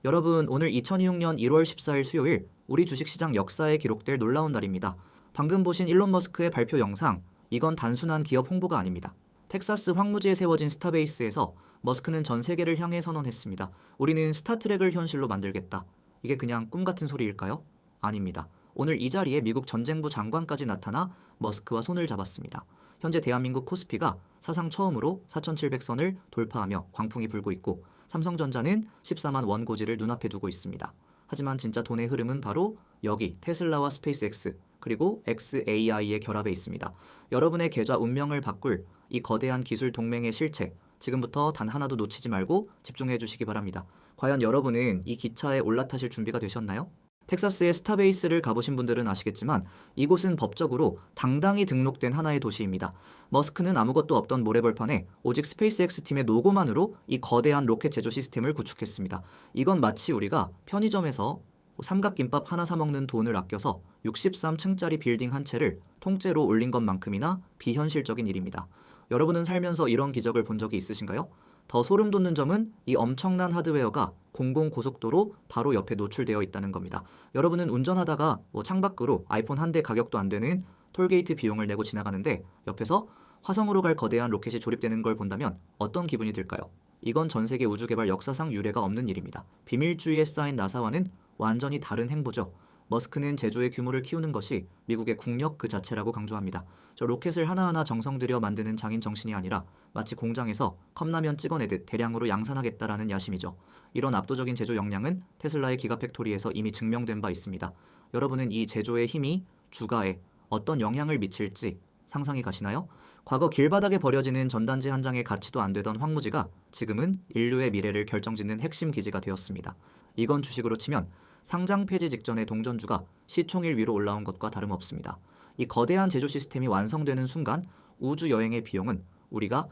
여러분, 오늘 2026년 1월 14일 수요일 우리 주식시장 역사에 기록될 놀라운 날입니다. 방금 보신 일론 머스크의 발표 영상, 이건 단순한 기업 홍보가 아닙니다. 텍사스 황무지에 세워진 스타베이스에서 머스크는 전 세계를 향해 선언했습니다. 우리는 스타트랙을 현실로 만들겠다. 이게 그냥 꿈 같은 소리일까요? 아닙니다. 오늘 이 자리에 미국 전쟁부 장관까지 나타나 머스크와 손을 잡았습니다. 현재 대한민국 코스피가 사상 처음으로 4,700선을 돌파하며 광풍이 불고 있고 삼성전자는 14만 원 고지를 눈앞에 두고 있습니다. 하지만 진짜 돈의 흐름은 바로 여기 테슬라와 스페이스X 그리고 XAI의 결합에 있습니다. 여러분의 계좌 운명을 바꿀 이 거대한 기술 동맹의 실체, 지금부터 단 하나도 놓치지 말고 집중해 주시기 바랍니다. 과연 여러분은 이 기차에 올라타실 준비가 되셨나요? 텍사스의 스타베이스를 가보신 분들은 아시겠지만 이곳은 법적으로 당당히 등록된 하나의 도시입니다. 머스크는 아무것도 없던 모래벌판에 오직 스페이스X 팀의 노고만으로 이 거대한 로켓 제조 시스템을 구축했습니다. 이건 마치 우리가 편의점에서 삼각김밥 하나 사 먹는 돈을 아껴서 63층짜리 빌딩 한 채를 통째로 올린 것만큼이나 비현실적인 일입니다. 여러분은 살면서 이런 기적을 본 적이 있으신가요? 더 소름 돋는 점은 이 엄청난 하드웨어가 공공고속도로 바로 옆에 노출되어 있다는 겁니다. 여러분은 운전하다가 창밖으로 아이폰 한 대 가격도 안 되는 톨게이트 비용을 내고 지나가는데 옆에서 화성으로 갈 거대한 로켓이 조립되는 걸 본다면 어떤 기분이 들까요? 이건 전 세계 우주개발 역사상 유례가 없는 일입니다. 비밀주의에 쌓인 나사와는 완전히 다른 행보죠. 머스크는 제조의 규모를 키우는 것이 미국의 국력 그 자체라고 강조합니다. 저 로켓을 하나하나 정성 들여 만드는 장인 정신이 아니라 마치 공장에서 컵라면 찍어내듯 대량으로 양산하겠다라는 야심이죠. 이런 압도적인 제조 역량은 테슬라의 기가팩토리에서 이미 증명된 바 있습니다. 여러분은 이 제조의 힘이 주가에 어떤 영향을 미칠지 상상이 가시나요? 과거 길바닥에 버려지는 전단지 한 장의 가치도 안 되던 황무지가 지금은 인류의 미래를 결정짓는 핵심 기지가 되었습니다. 이건 주식으로 치면 상장 폐지 직전의 동전주가 시총일 위로 올라온 것과 다름없습니다. 이 거대한 제조 시스템이 완성되는 순간 우주 여행의 비용은 우리가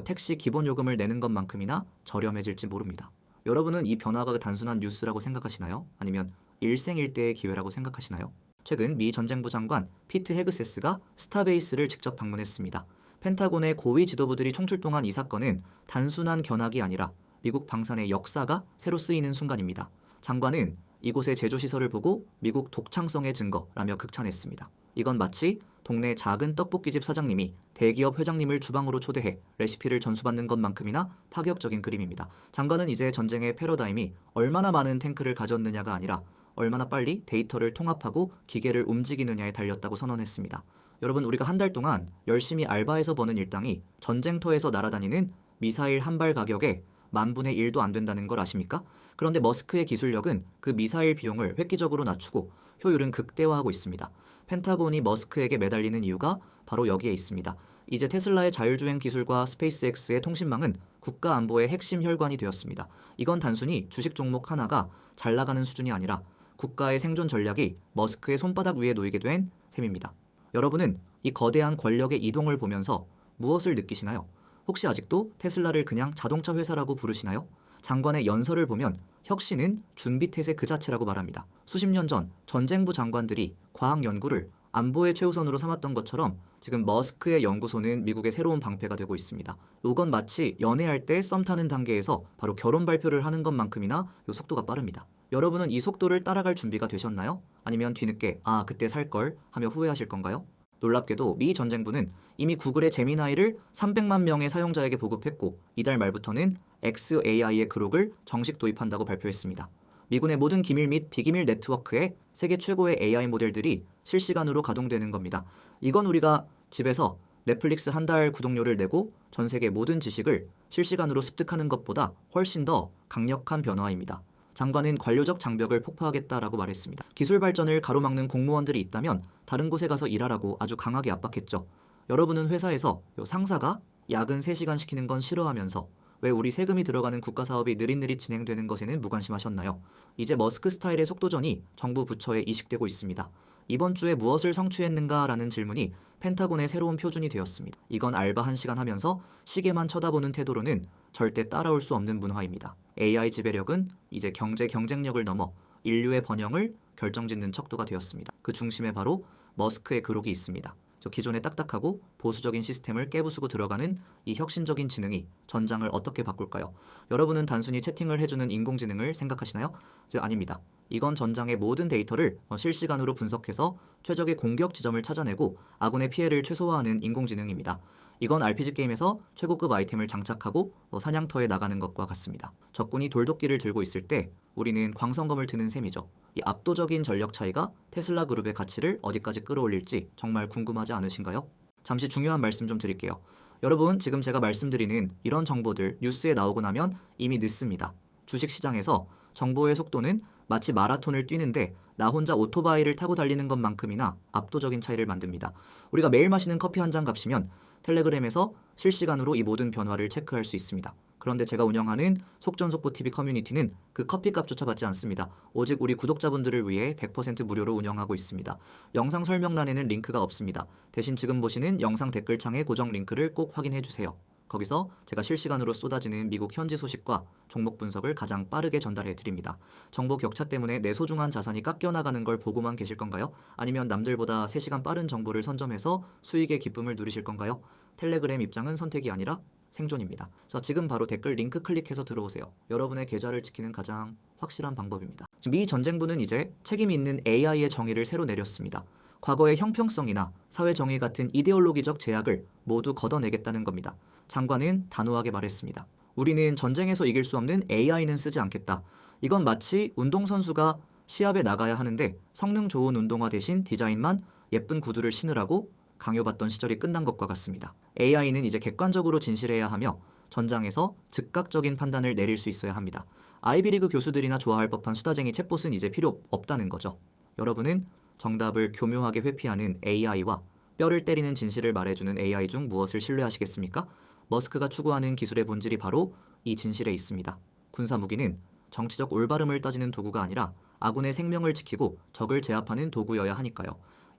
택시 기본 요금을 내는 것만큼이나 저렴해질지 모릅니다. 여러분은 이 변화가 단순한 뉴스라고 생각하시나요? 아니면 일생일대의 기회라고 생각하시나요? 최근 미 전쟁부 장관 피트 헤그세스가 스타베이스를 직접 방문했습니다. 펜타곤의 고위 지도부들이 총출동한 이 사건은 단순한 견학이 아니라 미국 방산의 역사가 새로 쓰이는 순간입니다. 장관은 이곳의 제조시설을 보고 미국 독창성의 증거라며 극찬했습니다. 이건 마치 동네 작은 떡볶이집 사장님이 대기업 회장님을 주방으로 초대해 레시피를 전수받는 것만큼이나 파격적인 그림입니다. 장관은 이제 전쟁의 패러다임이 얼마나 많은 탱크를 가졌느냐가 아니라 얼마나 빨리 데이터를 통합하고 기계를 움직이느냐에 달렸다고 선언했습니다. 여러분, 우리가 한 달 동안 열심히 알바해서 버는 일당이 전쟁터에서 날아다니는 미사일 한 발 가격에 10,000분의 1도 안 된다는 걸 아십니까? 그런데 머스크의 기술력은 그 미사일 비용을 획기적으로 낮추고 효율은 극대화하고 있습니다. 펜타곤이 머스크에게 매달리는 이유가 바로 여기에 있습니다. 이제 테슬라의 자율주행 기술과 스페이스X의 통신망은 국가 안보의 핵심 혈관이 되었습니다. 이건 단순히 주식 종목 하나가 잘 나가는 수준이 아니라 국가의 생존 전략이 머스크의 손바닥 위에 놓이게 된 셈입니다. 여러분은 이 거대한 권력의 이동을 보면서 무엇을 느끼시나요? 혹시 아직도 테슬라를 그냥 자동차 회사라고 부르시나요? 장관의 연설을 보면 혁신은 준비태세 그 자체라고 말합니다. 수십 년 전 전쟁부 장관들이 과학 연구를 안보의 최우선으로 삼았던 것처럼 지금 머스크의 연구소는 미국의 새로운 방패가 되고 있습니다. 이건 마치 연애할 때 썸 타는 단계에서 바로 결혼 발표를 하는 것만큼이나 속도가 빠릅니다. 여러분은 이 속도를 따라갈 준비가 되셨나요? 아니면 뒤늦게 그때 살 걸 하며 후회하실 건가요? 놀랍게도 미 전쟁부는 이미 구글의 제미나이를 300만 명의 사용자에게 보급했고 이달 말부터는 XAI의 그록을 정식 도입한다고 발표했습니다. 미군의 모든 기밀 및 비기밀 네트워크에 세계 최고의 AI 모델들이 실시간으로 가동되는 겁니다. 이건 우리가 집에서 넷플릭스 한 달 구독료를 내고 전 세계 모든 지식을 실시간으로 습득하는 것보다 훨씬 더 강력한 변화입니다. 장관은 관료적 장벽을 폭파하겠다라고 말했습니다. 기술 발전을 가로막는 공무원들이 있다면 다른 곳에 가서 일하라고 아주 강하게 압박했죠. 여러분은 회사에서 상사가 야근 3시간 시키는 건 싫어하면서 왜 우리 세금이 들어가는 국가 사업이 느릿느릿 진행되는 것에는 무관심하셨나요? 이제 머스크 스타일의 속도전이 정부 부처에 이식되고 있습니다. 이번 주에 무엇을 성취했는가라는 질문이 펜타곤의 새로운 표준이 되었습니다. 이건 알바 1시간 하면서 시계만 쳐다보는 태도로는 절대 따라올 수 없는 문화입니다. AI 지배력은 이제 경제 경쟁력을 넘어 인류의 번영을 결정짓는 척도가 되었습니다. 그 중심에 바로 머스크의 그록이 있습니다. 기존의 딱딱하고 보수적인 시스템을 깨부수고 들어가는 이 혁신적인 지능이 전장을 어떻게 바꿀까요? 여러분은 단순히 채팅을 해주는 인공지능을 생각하시나요? 아닙니다. 이건 전장의 모든 데이터를 실시간으로 분석해서 최적의 공격 지점을 찾아내고 아군의 피해를 최소화하는 인공지능입니다. 이건 RPG 게임에서 최고급 아이템을 장착하고 사냥터에 나가는 것과 같습니다. 적군이 돌도끼를 들고 있을 때 우리는 광선검을 드는 셈이죠. 이 압도적인 전력 차이가 테슬라 그룹의 가치를 어디까지 끌어올릴지 정말 궁금하지 않으신가요? 잠시 중요한 말씀 좀 드릴게요. 여러분, 지금 제가 말씀드리는 이런 정보들 뉴스에 나오고 나면 이미 늦습니다. 주식시장에서 정보의 속도는 마치 마라톤을 뛰는데 나 혼자 오토바이를 타고 달리는 것만큼이나 압도적인 차이를 만듭니다. 우리가 매일 마시는 커피 한 잔 값이면 텔레그램에서 실시간으로 이 모든 변화를 체크할 수 있습니다. 그런데 제가 운영하는 속전속보TV 커뮤니티는 그 커피값조차 받지 않습니다. 오직 우리 구독자분들을 위해 100% 무료로 운영하고 있습니다. 영상 설명란에는 링크가 없습니다. 대신 지금 보시는 영상 댓글창의 고정 링크를 꼭 확인해주세요. 거기서 제가 실시간으로 쏟아지는 미국 현지 소식과 종목 분석을 가장 빠르게 전달해 드립니다. 정보 격차 때문에 내 소중한 자산이 깎여나가는 걸 보고만 계실 건가요? 아니면 남들보다 3시간 빠른 정보를 선점해서 수익의 기쁨을 누리실 건가요? 텔레그램 입장은 선택이 아니라 생존입니다. 자, 지금 바로 댓글 링크 클릭해서 들어오세요. 여러분의 계좌를 지키는 가장 확실한 방법입니다. 미 전쟁부는 이제 책임 있는 AI의 정의를 새로 내렸습니다. 과거의 형평성이나 사회 정의 같은 이데올로기적 제약을 모두 걷어내겠다는 겁니다. 장관은 단호하게 말했습니다. 우리는 전쟁에서 이길 수 없는 AI는 쓰지 않겠다. 이건 마치 운동선수가 시합에 나가야 하는데 성능 좋은 운동화 대신 디자인만 예쁜 구두를 신으라고 강요받던 시절이 끝난 것과 같습니다. AI는 이제 객관적으로 진실해야 하며 전장에서 즉각적인 판단을 내릴 수 있어야 합니다. 아이비리그 교수들이나 좋아할 법한 수다쟁이 챗봇은 이제 필요 없다는 거죠. 여러분은 정답을 교묘하게 회피하는 AI와 뼈를 때리는 진실을 말해주는 AI 중 무엇을 신뢰하시겠습니까? 머스크가 추구하는 기술의 본질이 바로 이 진실에 있습니다. 군사무기는 정치적 올바름을 따지는 도구가 아니라 아군의 생명을 지키고 적을 제압하는 도구여야 하니까요.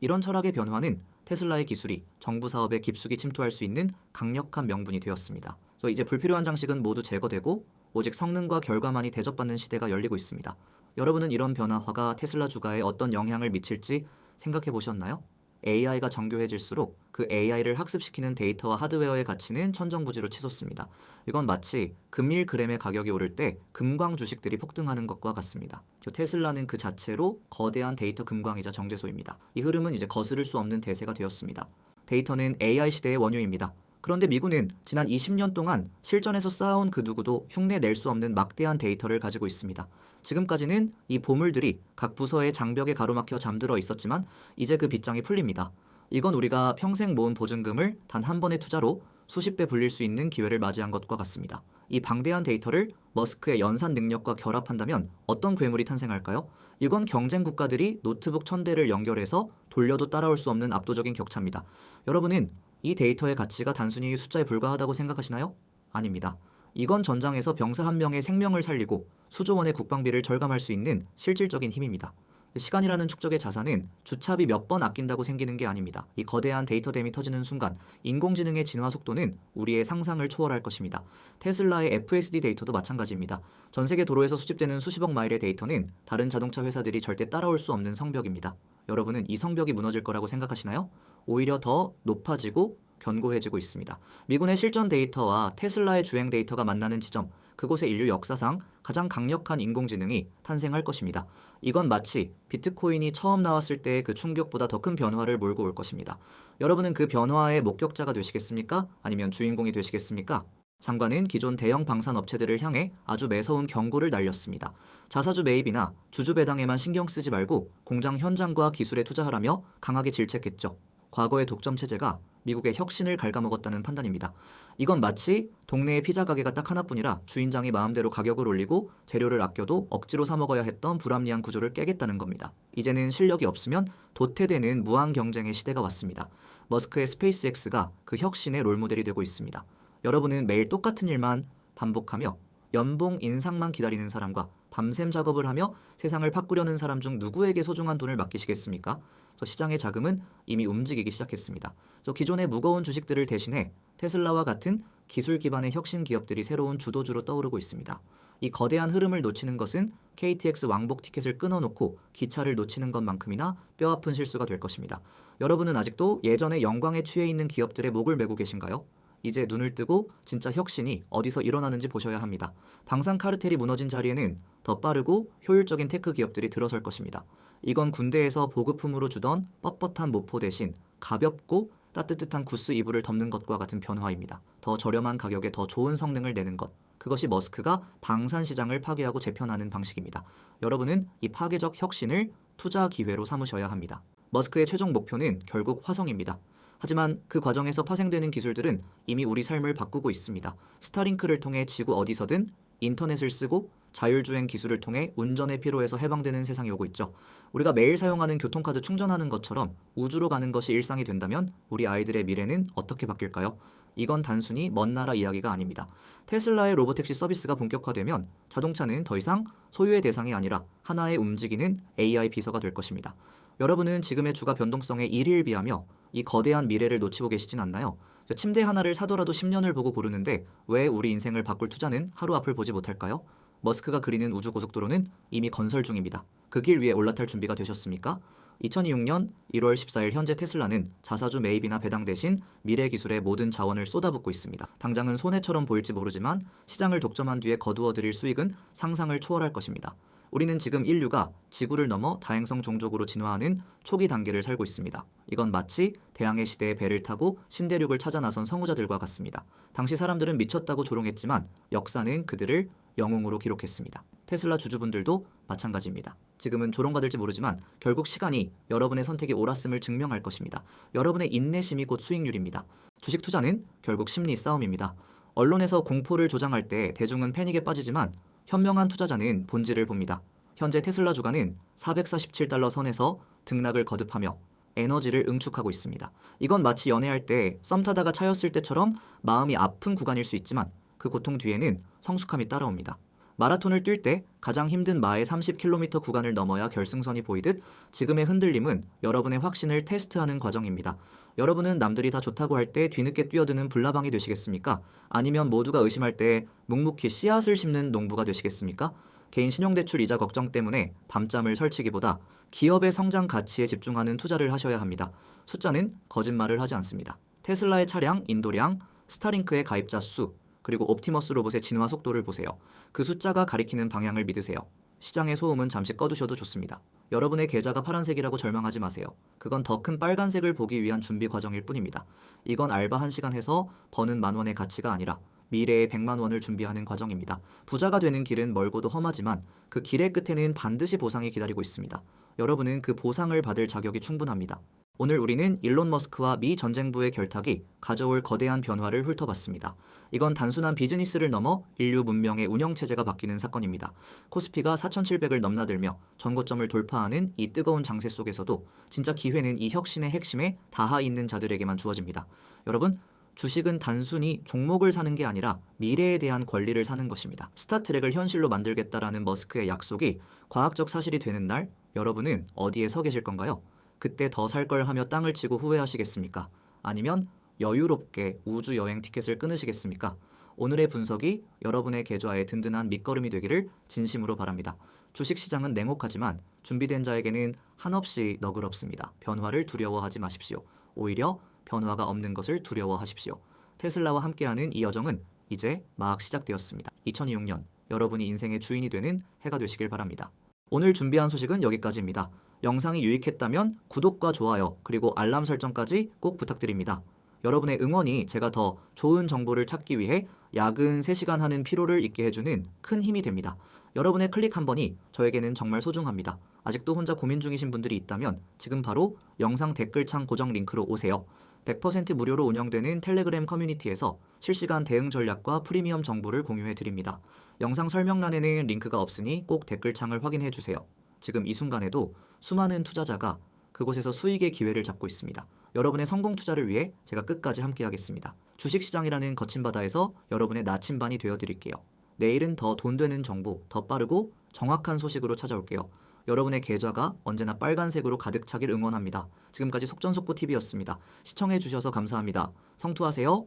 이런 철학의 변화는 테슬라의 기술이 정부 사업에 깊숙이 침투할 수 있는 강력한 명분이 되었습니다. 이제 불필요한 장식은 모두 제거되고 오직 성능과 결과만이 대접받는 시대가 열리고 있습니다. 여러분은 이런 변화화가 테슬라 주가에 어떤 영향을 미칠지 생각해 보셨나요? AI가 정교해질수록 그 AI를 학습시키는 데이터와 하드웨어의 가치는 천정부지로 치솟습니다. 이건 마치 금일 그램의 가격이 오를 때 금광 주식들이 폭등하는 것과 같습니다. 테슬라는 그 자체로 거대한 데이터 금광이자 정제소입니다. 이 흐름은 이제 거스를 수 없는 대세가 되었습니다. 데이터는 AI 시대의 원유입니다. 그런데 미군은 지난 20년 동안 실전에서 쌓아온 그 누구도 흉내낼 수 없는 막대한 데이터를 가지고 있습니다. 지금까지는 이 보물들이 각 부서의 장벽에 가로막혀 잠들어 있었지만 이제 그 빗장이 풀립니다. 이건 우리가 평생 모은 보증금을 단 한 번의 투자로 수십 배 불릴 수 있는 기회를 맞이한 것과 같습니다. 이 방대한 데이터를 머스크의 연산 능력과 결합한다면 어떤 괴물이 탄생할까요? 이건 경쟁 국가들이 노트북 1000대를 연결해서 돌려도 따라올 수 없는 압도적인 격차입니다. 여러분은 이 데이터의 가치가 단순히 숫자에 불과하다고 생각하시나요? 아닙니다. 이건 전장에서 병사 한 명의 생명을 살리고 수조 원의 국방비를 절감할 수 있는 실질적인 힘입니다. 시간이라는 축적의 자산은 주차비 몇 번 아낀다고 생기는 게 아닙니다. 이 거대한 데이터댐이 터지는 순간 인공지능의 진화 속도는 우리의 상상을 초월할 것입니다. 테슬라의 FSD 데이터도 마찬가지입니다. 전 세계 도로에서 수집되는 수십억 마일의 데이터는 다른 자동차 회사들이 절대 따라올 수 없는 성벽입니다. 여러분은 이 성벽이 무너질 거라고 생각하시나요? 오히려 더 높아지고 견고해지고 있습니다. 미군의 실전 데이터와 테슬라의 주행 데이터가 만나는 지점, 그곳에 인류 역사상 가장 강력한 인공지능이 탄생할 것입니다. 이건 마치 비트코인이 처음 나왔을 때의 그 충격보다 더 큰 변화를 몰고 올 것입니다. 여러분은 그 변화의 목격자가 되시겠습니까? 아니면 주인공이 되시겠습니까? 장관은 기존 대형 방산 업체들을 향해 아주 매서운 경고를 날렸습니다. 자사주 매입이나 주주 배당에만 신경 쓰지 말고 공장 현장과 기술에 투자하라며 강하게 질책했죠. 과거의 독점 체제가 미국의 혁신을 갉아먹었다는 판단입니다. 이건 마치 동네의 피자 가게가 딱 하나뿐이라 주인장이 마음대로 가격을 올리고 재료를 아껴도 억지로 사 먹어야 했던 불합리한 구조를 깨겠다는 겁니다. 이제는 실력이 없으면 도태되는 무한 경쟁의 시대가 왔습니다. 머스크의 스페이스X가 그 혁신의 롤모델이 되고 있습니다. 여러분은 매일 똑같은 일만 반복하며 연봉 인상만 기다리는 사람과 밤샘 작업을 하며 세상을 바꾸려는 사람 중 누구에게 소중한 돈을 맡기시겠습니까? 시장의 자금은 이미 움직이기 시작했습니다. 기존의 무거운 주식들을 대신해 테슬라와 같은 기술 기반의 혁신 기업들이 새로운 주도주로 떠오르고 있습니다. 이 거대한 흐름을 놓치는 것은 KTX 왕복 티켓을 끊어놓고 기차를 놓치는 것만큼이나 뼈아픈 실수가 될 것입니다. 여러분은 아직도 예전의 영광에 취해 있는 기업들의 목을 메고 계신가요? 이제 눈을 뜨고 진짜 혁신이 어디서 일어나는지 보셔야 합니다. 방산 카르텔이 무너진 자리에는 더 빠르고 효율적인 테크 기업들이 들어설 것입니다. 이건 군대에서 보급품으로 주던 뻣뻣한 모포 대신 가볍고 따뜻한 구스 이불을 덮는 것과 같은 변화입니다. 더 저렴한 가격에 더 좋은 성능을 내는 것. 그것이 머스크가 방산 시장을 파괴하고 재편하는 방식입니다. 여러분은 이 파괴적 혁신을 투자 기회로 삼으셔야 합니다. 머스크의 최종 목표는 결국 화성입니다. 하지만 그 과정에서 파생되는 기술들은 이미 우리 삶을 바꾸고 있습니다. 스타링크를 통해 지구 어디서든 인터넷을 쓰고 자율주행 기술을 통해 운전의 피로에서 해방되는 세상이 오고 있죠. 우리가 매일 사용하는 교통카드 충전하는 것처럼 우주로 가는 것이 일상이 된다면 우리 아이들의 미래는 어떻게 바뀔까요? 이건 단순히 먼 나라 이야기가 아닙니다. 테슬라의 로보택시 서비스가 본격화되면 자동차는 더 이상 소유의 대상이 아니라 하나의 움직이는 AI 비서가 될 것입니다. 여러분은 지금의 주가 변동성에 일일비하며 이 거대한 미래를 놓치고 계시진 않나요? 침대 하나를 사더라도 10년을 보고 고르는데 왜 우리 인생을 바꿀 투자는 하루 앞을 보지 못할까요? 머스크가 그리는 우주고속도로는 이미 건설 중입니다. 그 길 위에 올라탈 준비가 되셨습니까? 2026년 1월 14일 현재 테슬라는 자사주 매입이나 배당 대신 미래 기술에 모든 자원을 쏟아붓고 있습니다. 당장은 손해처럼 보일지 모르지만 시장을 독점한 뒤에 거두어들일 수익은 상상을 초월할 것입니다. 우리는 지금 인류가 지구를 넘어 다행성 종족으로 진화하는 초기 단계를 살고 있습니다. 이건 마치 대항해 시대의 배를 타고 신대륙을 찾아 나선 성우자들과 같습니다. 당시 사람들은 미쳤다고 조롱했지만 역사는 그들을 영웅으로 기록했습니다. 테슬라 주주분들도 마찬가지입니다. 지금은 조롱받을지 모르지만 결국 시간이 여러분의 선택이 옳았음을 증명할 것입니다. 여러분의 인내심이 곧 수익률입니다. 주식 투자는 결국 심리 싸움입니다. 언론에서 공포를 조장할 때 대중은 패닉에 빠지지만 현명한 투자자는 본질을 봅니다. 현재 테슬라 주가는 447달러 선에서 등락을 거듭하며 에너지를 응축하고 있습니다. 이건 마치 연애할 때 썸 타다가 차였을 때처럼 마음이 아픈 구간일 수 있지만 그 고통 뒤에는 성숙함이 따라옵니다. 마라톤을 뛸 때 가장 힘든 마의 30km 구간을 넘어야 결승선이 보이듯 지금의 흔들림은 여러분의 확신을 테스트하는 과정입니다. 여러분은 남들이 다 좋다고 할 때 뒤늦게 뛰어드는 불나방이 되시겠습니까? 아니면 모두가 의심할 때 묵묵히 씨앗을 심는 농부가 되시겠습니까? 개인 신용대출 이자 걱정 때문에 밤잠을 설치기보다 기업의 성장 가치에 집중하는 투자를 하셔야 합니다. 숫자는 거짓말을 하지 않습니다. 테슬라의 차량 인도량, 스타링크의 가입자 수, 그리고 옵티머스 로봇의 진화 속도를 보세요. 그 숫자가 가리키는 방향을 믿으세요. 시장의 소음은 잠시 꺼두셔도 좋습니다. 여러분의 계좌가 파란색이라고 절망하지 마세요. 그건 더 큰 빨간색을 보기 위한 준비 과정일 뿐입니다. 이건 알바 1시간 해서 버는 10,000원의 가치가 아니라 미래의 100만 원을 준비하는 과정입니다. 부자가 되는 길은 멀고도 험하지만 그 길의 끝에는 반드시 보상이 기다리고 있습니다. 여러분은 그 보상을 받을 자격이 충분합니다. 오늘 우리는 일론 머스크와 미 전쟁부의 결탁이 가져올 거대한 변화를 훑어봤습니다. 이건 단순한 비즈니스를 넘어 인류 문명의 운영체제가 바뀌는 사건입니다. 코스피가 4,700을 넘나들며 전고점을 돌파하는 이 뜨거운 장세 속에서도 진짜 기회는 이 혁신의 핵심에 닿아 있는 자들에게만 주어집니다. 여러분, 주식은 단순히 종목을 사는 게 아니라 미래에 대한 권리를 사는 것입니다. 스타트랙을 현실로 만들겠다라는 머스크의 약속이 과학적 사실이 되는 날, 여러분은 어디에 서 계실 건가요? 그때 더 살 걸 하며 땅을 치고 후회하시겠습니까? 아니면 여유롭게 우주 여행 티켓을 끊으시겠습니까? 오늘의 분석이 여러분의 계좌에 든든한 밑거름이 되기를 진심으로 바랍니다. 주식시장은 냉혹하지만 준비된 자에게는 한없이 너그럽습니다. 변화를 두려워하지 마십시오. 오히려 변화가 없는 것을 두려워하십시오. 테슬라와 함께하는 이 여정은 이제 막 시작되었습니다. 2026년 여러분이 인생의 주인이 되는 해가 되시길 바랍니다. 오늘 준비한 소식은 여기까지입니다. 영상이 유익했다면 구독과 좋아요 그리고 알람 설정까지 꼭 부탁드립니다. 여러분의 응원이 제가 더 좋은 정보를 찾기 위해 야근 3시간 하는 피로를 잊게 해주는 큰 힘이 됩니다. 여러분의 클릭 한 번이 저에게는 정말 소중합니다. 아직도 혼자 고민 중이신 분들이 있다면 지금 바로 영상 댓글창 고정 링크로 오세요. 100% 무료로 운영되는 텔레그램 커뮤니티에서 실시간 대응 전략과 프리미엄 정보를 공유해 드립니다. 영상 설명란에는 링크가 없으니 꼭 댓글창을 확인해 주세요. 지금 이 순간에도 수많은 투자자가 그곳에서 수익의 기회를 잡고 있습니다. 여러분의 성공 투자를 위해 제가 끝까지 함께하겠습니다. 주식시장이라는 거친 바다에서 여러분의 나침반이 되어드릴게요. 내일은 더 돈 되는 정보, 더 빠르고 정확한 소식으로 찾아올게요. 여러분의 계좌가 언제나 빨간색으로 가득 차길 응원합니다. 지금까지 속전속보TV였습니다. 시청해주셔서 감사합니다. 성투하세요.